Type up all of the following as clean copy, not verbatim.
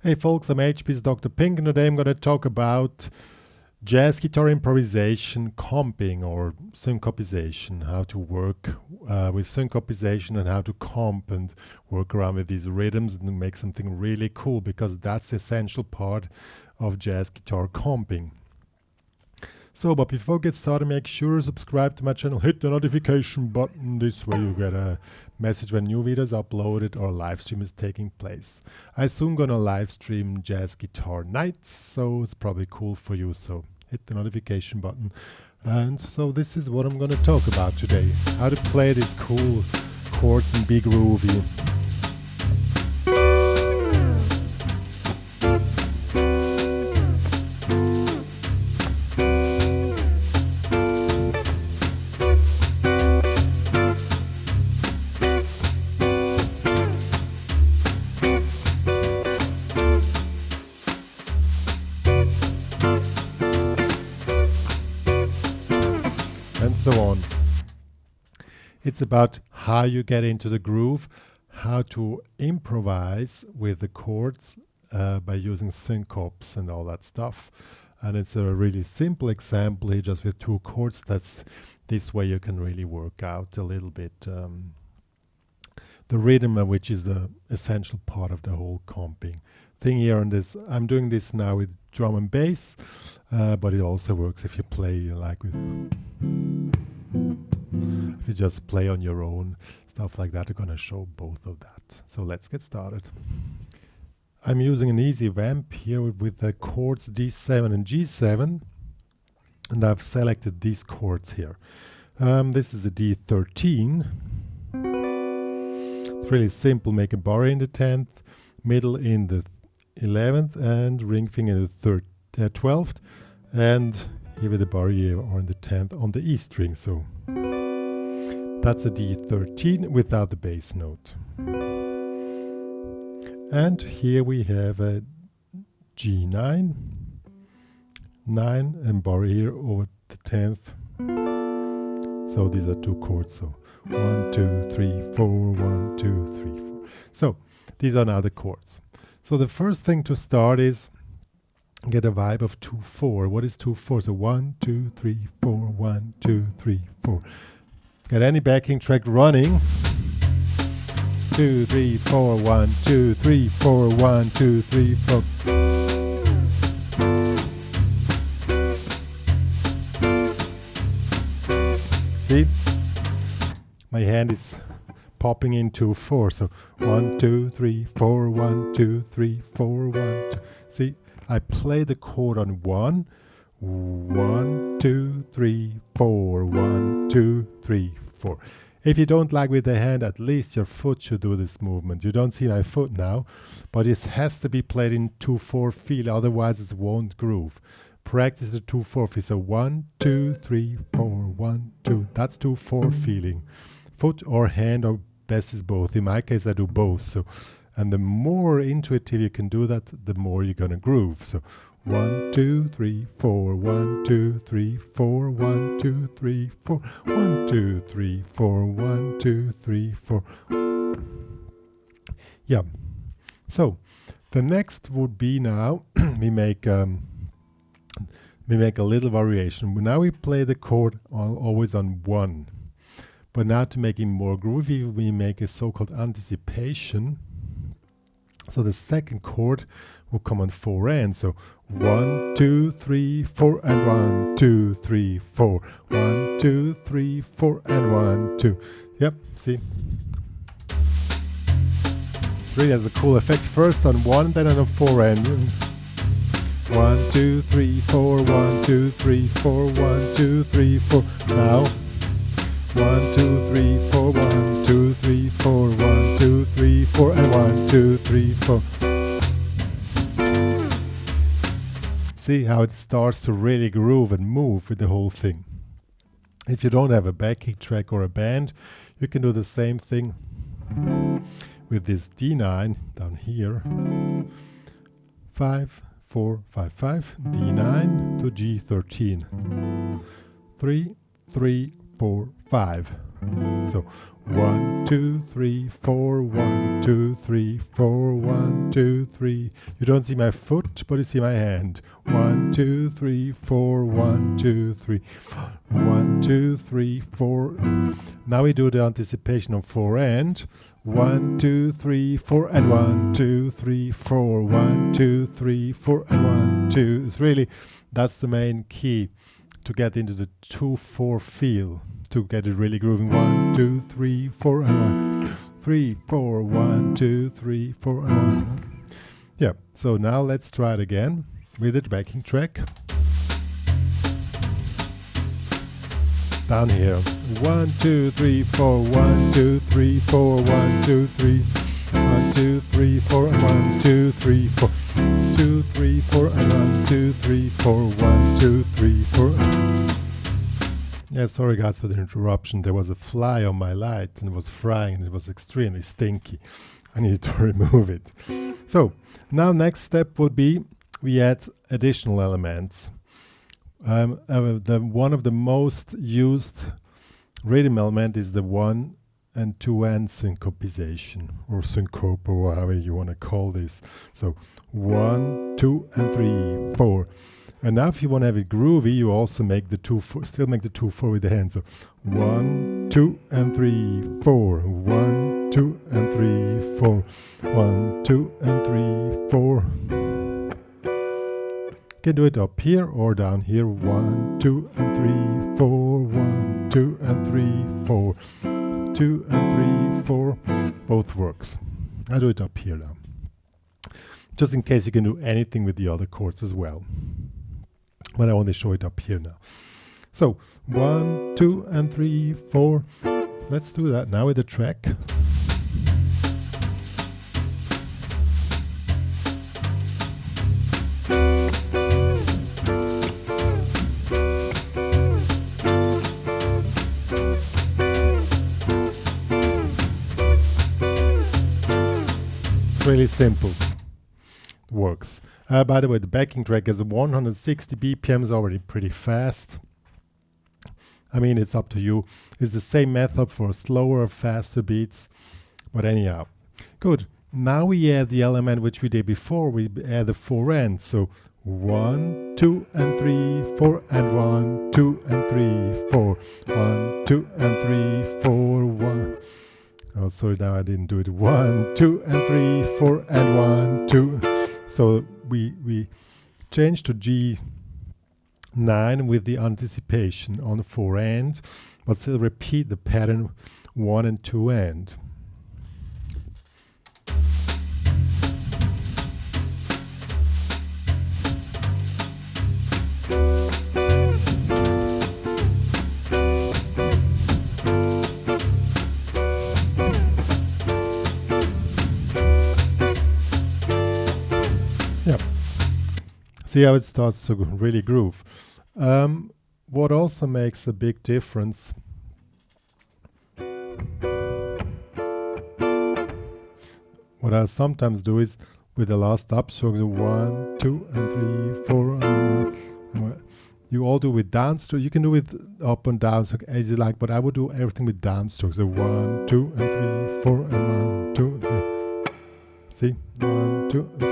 Hey folks, I'm HP's Dr. Pink, and today I'm going to talk about jazz guitar improvisation, comping or syncopation, how to work with syncopation and how to comp and work around with these rhythms and make something really cool, because that's the essential part of jazz guitar comping. So, but before we get started, make sure you subscribe to my channel, hit the notification button. This way you get a message when new videos are uploaded or live stream is taking place. I soon gonna live stream jazz guitar nights, so it's probably cool for you. So hit the notification button. And so this is what I'm gonna talk about today: how to play these cool chords and be groovy. And so on. It's about how you get into the groove, how to improvise with the chords by using syncopes and all that stuff. And it's a really simple example here, just with two chords. That's this way you can really work out a little bit the rhythm, which is the essential part of the whole comping thing here on this. I'm doing this now with drum and bass, but it also works if you play like with, if you just play on your own, stuff like that. I'm gonna show both of that. So let's get started. I'm using an easy vamp here with the chords D7 and G7, and I've selected these chords here. This is a D13. It's really simple. Make a bar in the 10th, middle in the 11th, and ring finger in the 12th, and here with the bar here on the 10th on the E string. So that's a D13 without the bass note. And here we have a G9, 9, and bar here over the 10th. So these are two chords. So 1, 2, 3, 4, 1, 2, 3, 4. So these are now the chords. So the first thing to start is get a vibe of 2/4. What is 2/4? So 1, 2, 3, 4, 1, 2, 3, 4. Got any backing track running? 2, 3, 4, 1, 2, 3, 4, 1, 2, 3, 4. See? My hand is popping into 4. So 1, 2, 3, 4, 1, 2, 3, 4, 1, 2. See, I play the chord on 1, 1, 2, 3, 4, 1, 2, 3, 4. If you don't like with the hand, at least your foot should do this movement. You don't see my foot now, but it has to be played in 2/4 feel, otherwise it won't groove. Practice the 2/4 feel. So 1, 2, 3, 4, 1, 2. That's 2/4 feeling. Foot or hand, or best is both. In my case, I do both. So, and the more intuitive you can do that, the more you're gonna groove. So 1, 2, 3, 4, 1, 2, 3, 4, 1, 2, 3, 4, 1, 2, 3, 4, 1, 2, 3, 4. Yeah. So the next would be now we make a little variation. Now we play the chord always on 1. But now to make it more groovy, we make a so-called anticipation. So the second chord will come on 4 ends. So 1, 2, 3, 4, and 1, 2, 3, 4. 1, 2, 3, 4, and 1, 2. Yep, see? It really has a cool effect. First on 1, then on a 4 end. 1, 2, 3, 4, 1, 2, 3, 4, 1, 2, 3, 4. Now 1, 2, 3, 4, 1, 2, 3, 4, 1, 2, 3, 4, and 1, 2, 3, 4. See how it starts to really groove and move with the whole thing. If you don't have a backing track or a band, you can do the same thing with this D9 down here. 5, 4, 5, 5, D9 to G13. 3, 3, 4, 5. So 1, 2, 3, 4, 1, 2, 3, 4, 1, 2, 3. You don't see my foot, but you see my hand. 1, 2, 3, 4, 1, 2, 3, 1, 2, 3, 4. Now we do the anticipation of 4 and 1, 2, 3, 4 and 1, 2, 3, 4, 1, 2, 3, 4 and 1, 2. It's really, that's the main key to get into the 2-4 feel, to get it really grooving. 1, 2, 3, 4 and 1, 3, 4, 1, 2, 3, 4 and 1. Yeah, so now let's try it again with the backing track. Down here. 1, 2, 3, 4, 1, 2, 3, 4, 1, 2, 3, 1, 2, 3, 4, 1, 2, 3, 4, 2, 3, 4, 1, 2, 3, 4, 1, 2, 3, 4. Yeah, sorry guys for the interruption. There was a fly on my light and it was frying and it was extremely stinky. I needed to remove it. So now next step would be we add additional elements. One of the most used rhythm element is the 1 and 2 and syncopation, or syncope, or however you want to call this. So 1, 2 and 3, 4. And now if you want to have it groovy, you also make the 2-4, still make the 2-4 with the hand. So 1, 2 and 3, 4. 1, 2 and 3, 4. 1, 2 and 3, 4. You can do it up here or down here. 1, 2 and 3, 4. 1, 2 and 3, 4. 2 and 3, 4. Both works. I do it up here now, just in case you can do anything with the other chords as well. But I only show it up here now. So 1, 2 and 3, 4. Let's do that now with the track. Really simple. Works. By the way, the backing track is 160 BPMs, already pretty fast. I mean, it's up to you. It's the same method for slower or faster beats. But anyhow, good. Now we add the element which we did before. We add the 4 ends. So 1, 2 and 3, 4 and 1, 2 and 3, 4. 1, 2 and 3, 4, 1. Oh, sorry, now I didn't do it. 1, 2 and 3, 4 and 1, 2. So we change to G9 with the anticipation on the 4 end, but still repeat the pattern 1 and 2 end. See how it starts to really groove. What also makes a big difference, what I sometimes do is with the last upstroke, the 1, 2 and 3, 4. You all do with downstroke. You can do with up and downstroke as you like, but I would do everything with downstrokes. The 1, 2 and 3, 4 and 1, 2, 3. See, 1, 2 and 3.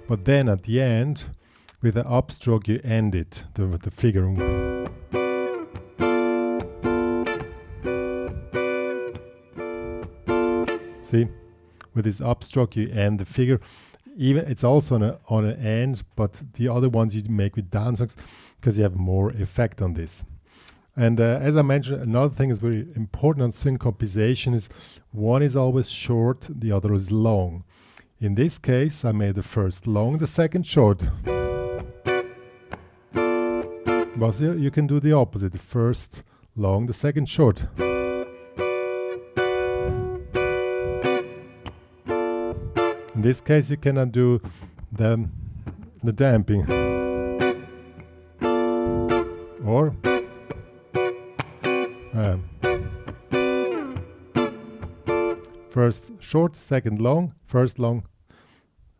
But then at the end, with the upstroke, you end it, the figure. See, with this upstroke, you end the figure. Even it's also on an end, but the other ones you make with downstrokes because you have more effect on this. And as I mentioned, another thing is very important on syncopation is one is always short, the other is long. In this case, I made the first long, the second short. But you can do the opposite, the first long, the second short. In this case, you cannot do the damping. Or first short, second long, first long.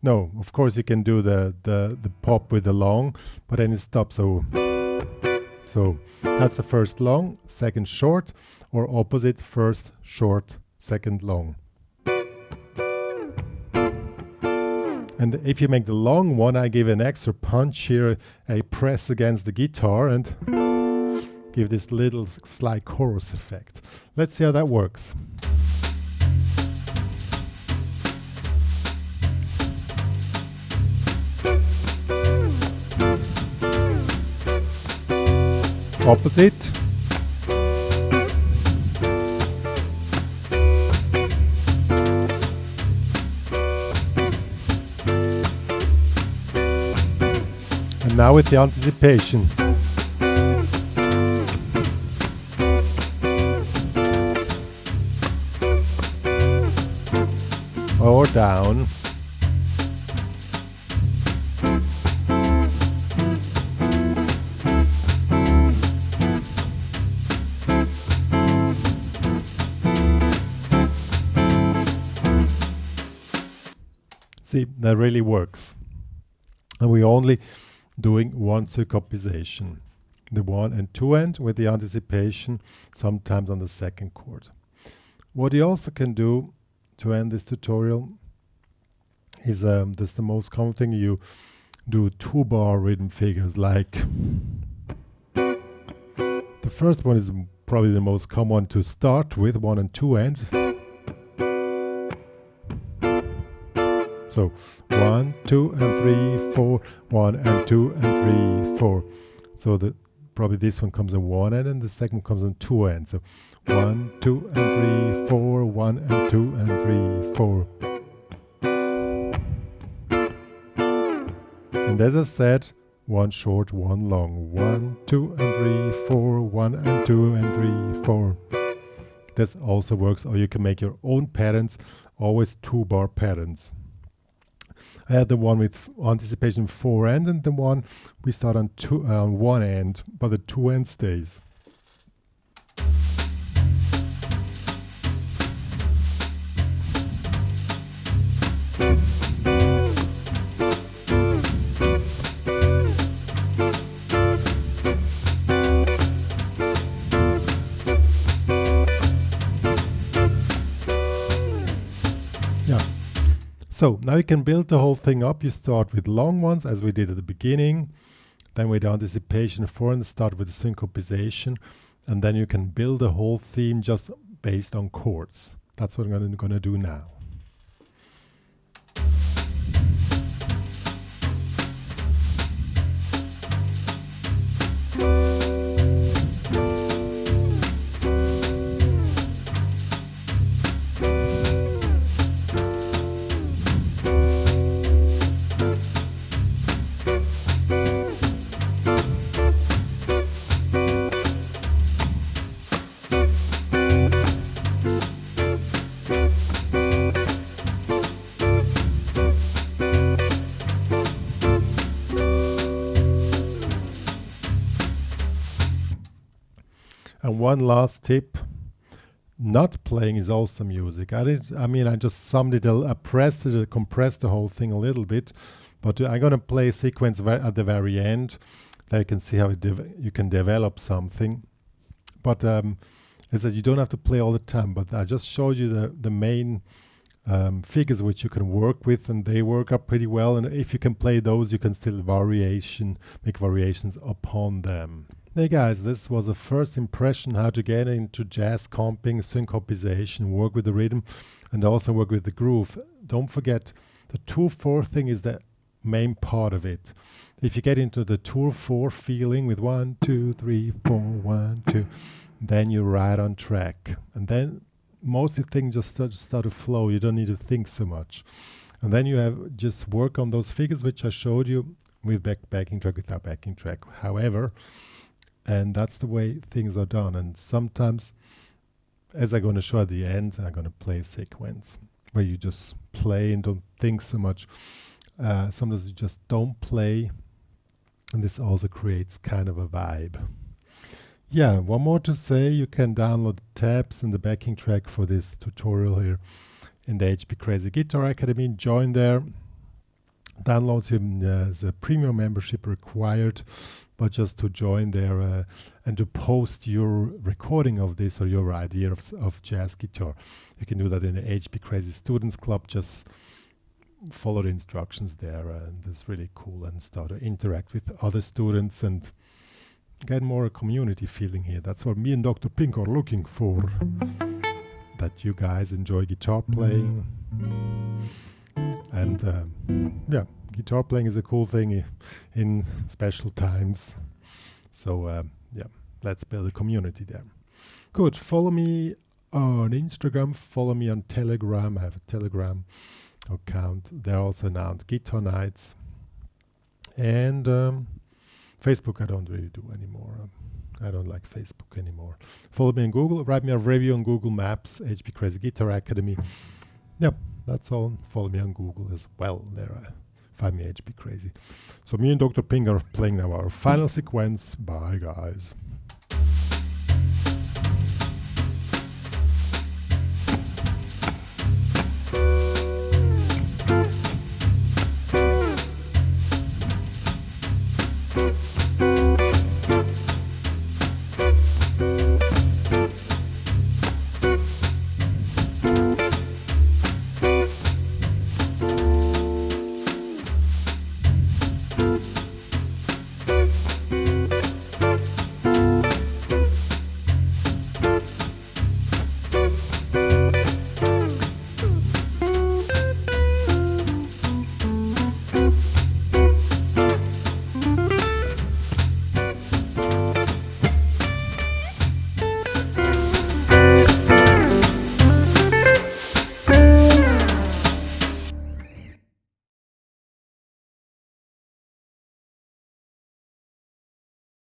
No, of course you can do the pop with the long, but then it stops. So So that's the first long, second short, or opposite, first short, second long. And if you make the long one, I give an extra punch here. I press against the guitar and give this little slight chorus effect. Let's see how that works. Opposite. And now with the anticipation. Or down. See, that really works. And we're only doing one syncopation, the 1 and 2 end with the anticipation, sometimes on the second chord. What you also can do to end this tutorial is this is the most common thing. You do 2-bar rhythm figures, like the first one is probably the most common one to start with, 1 and 2 end. So 1, 2 and 3, 4, 1 and 2 and 3, 4. So probably this one comes on 1 end and the second comes on 2 ends. So 1, 2 and 3, 4, 1 and 2 and 3, 4. And as I said, 1 short, 1 long. 1, 2 and 3, 4, 1 and 2 and 3, 4. This also works, or you can make your own patterns, always 2-bar patterns. I had the one with anticipation 4 end and the one we start on 1 end, but the 2 end stays. So now you can build the whole thing up. You start with long ones, as we did at the beginning, then with anticipation 4 and start with syncopation, and then you can build the whole theme just based on chords. That's what I'm going to do now. And one last tip, not playing is also music. I just summed it, compressed the whole thing a little bit, but I'm going to play a sequence at the very end. There you can see how you can develop something. But as I said, you don't have to play all the time, but I just showed you the main figures which you can work with, and they work up pretty well. And if you can play those, you can still make variations upon them. Hey guys, this was a first impression how to get into jazz comping, syncopation, work with the rhythm and also work with the groove. Don't forget, the 2/4 thing is the main part of it. If you get into the 2/4 feeling with 1, 2, 3, 4, 1, 2, then you're right on track. And then most of the things just start to flow. You don't need to think so much. And then you have just work on those figures which I showed you with backing track, without backing track. However, and that's the way things are done. And sometimes, as I'm going to show at the end, I'm going to play a sequence where you just play and don't think so much. Sometimes you just don't play, and this also creates kind of a vibe. Yeah, one more to say, you can download tabs and the backing track for this tutorial here in the HPCrazy Guitar Academy. Join there. downloads him as a premium membership required, but just to join there and to post your recording of this or your idea of jazz guitar. You can do that in the HPCrazy Students Club. Just follow the instructions there, and it's really cool, and start to interact with other students and get more a community feeling here. That's what me and Dr. Pink are looking for, that you guys enjoy guitar playing. And yeah, guitar playing is a cool thing in special times. So yeah, let's build a community there. Good. Follow me on Instagram. Follow me on Telegram. I have a Telegram account. There are also announced guitar nights. And Facebook I don't really do anymore. I don't like Facebook anymore. Follow me on Google. Write me a review on Google Maps, HPCrazy Guitar Academy. Yep. That's all. Follow me on Google as well. There, find me HPCrazy. So me and Dr. Ping are playing now our final sequence. Bye, guys.